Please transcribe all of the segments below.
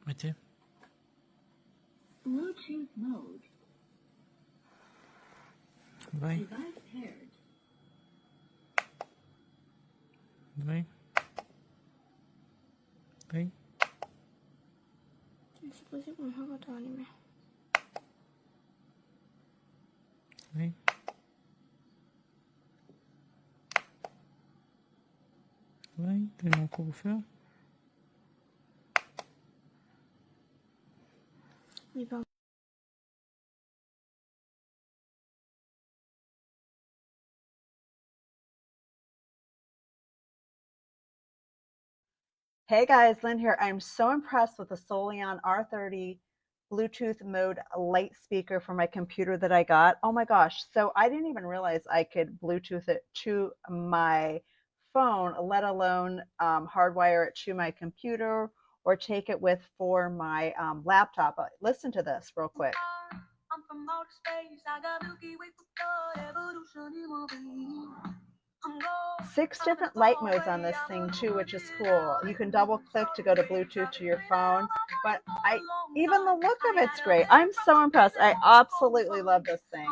Bitte? Bluetooth mode. Vai. Device paired. Vai. Vai. Esse coisa com robotone, né? Vai. Vai. Treinar um couvre-feu. Il va. Hey guys, Lynn here. I'm so impressed with the Soleon R30 Bluetooth mode light speaker for my computer that I got. Oh my gosh. So I didn't even realize I could Bluetooth it to my phone, let alone hardwire it to my computer or take it with for my laptop. Listen to this real quick. I'm from outer space. I got Milky Way for blood. Evolution it will be. 6 different light modes on this thing too, which is cool. You can double click to go to Bluetooth to your phone, but even the look of it's great. I'm so impressed. I absolutely love this thing.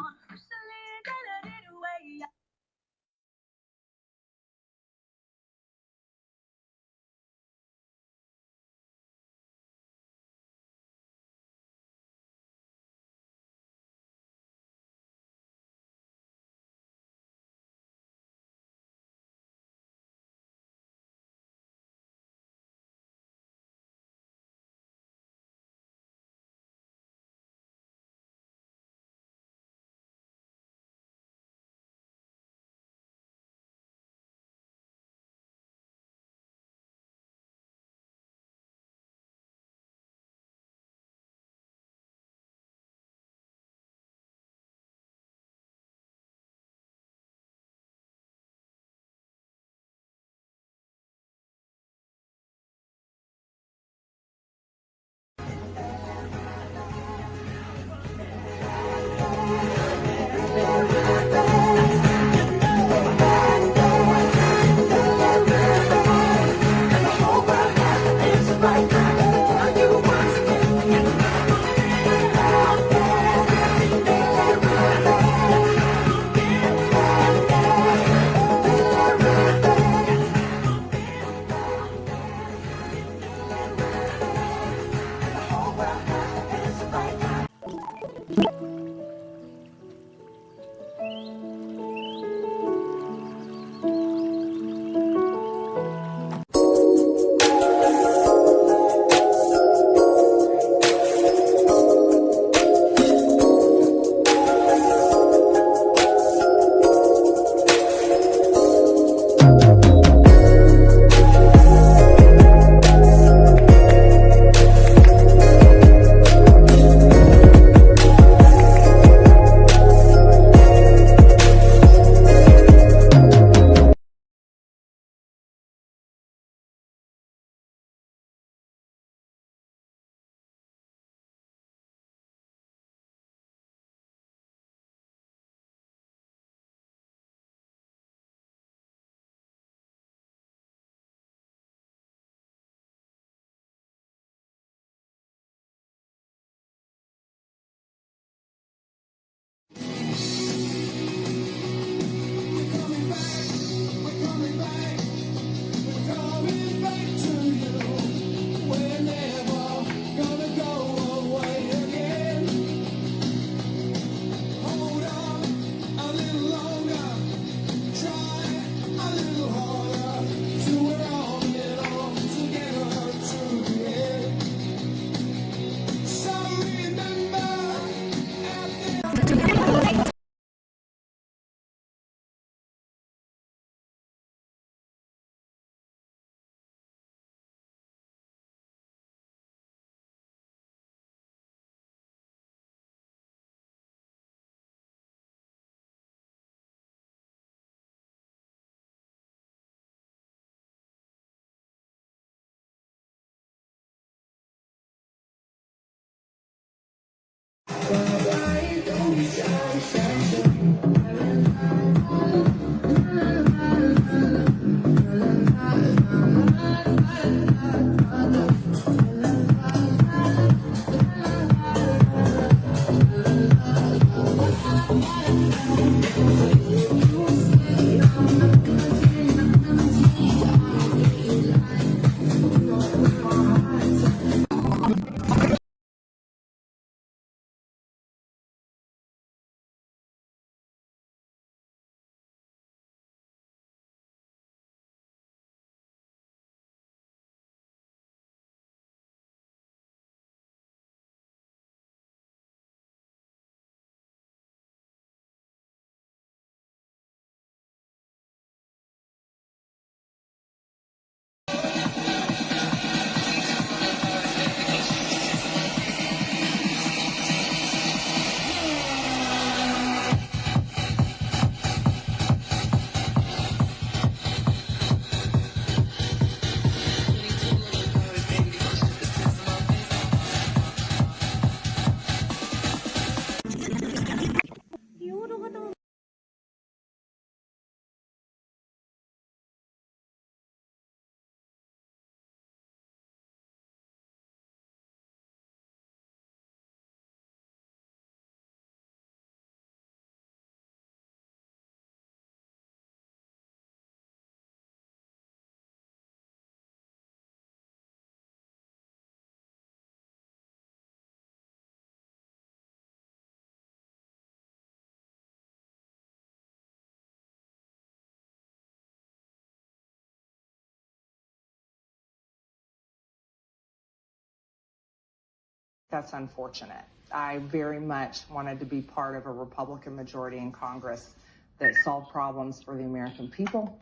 That's unfortunate. I very much wanted to be part of a Republican majority in Congress that solved problems for the American people.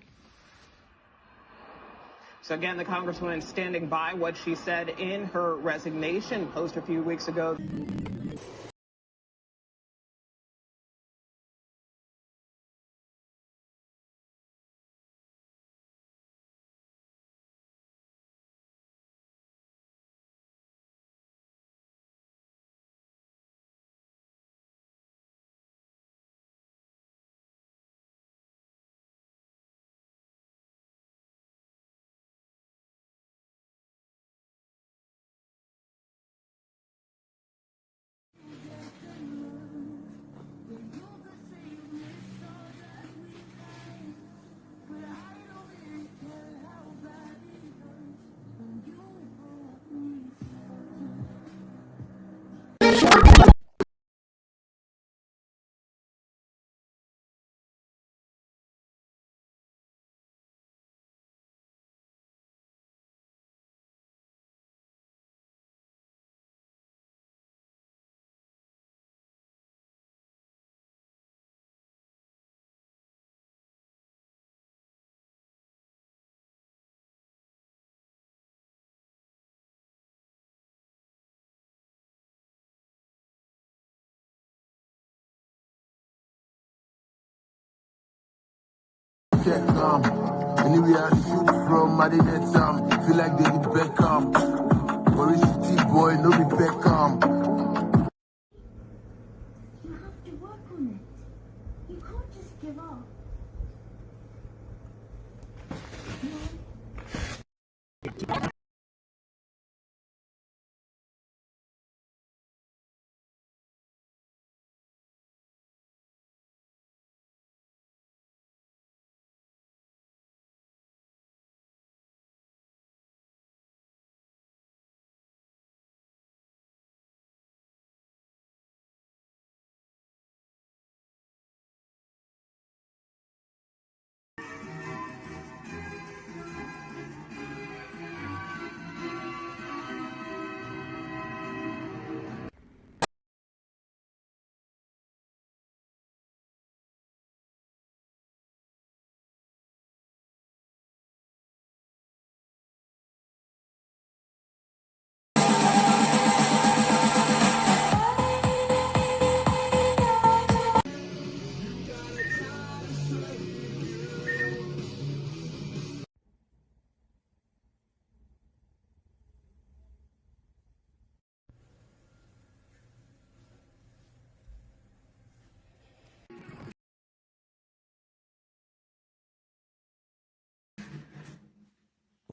So again, the Congresswoman standing by what she said in her resignation post a few weeks ago. Anyway, I shoot from I didn't feel like David Beckham. Or is it boy, no be Beckham. You have to work on it. You can't just give up.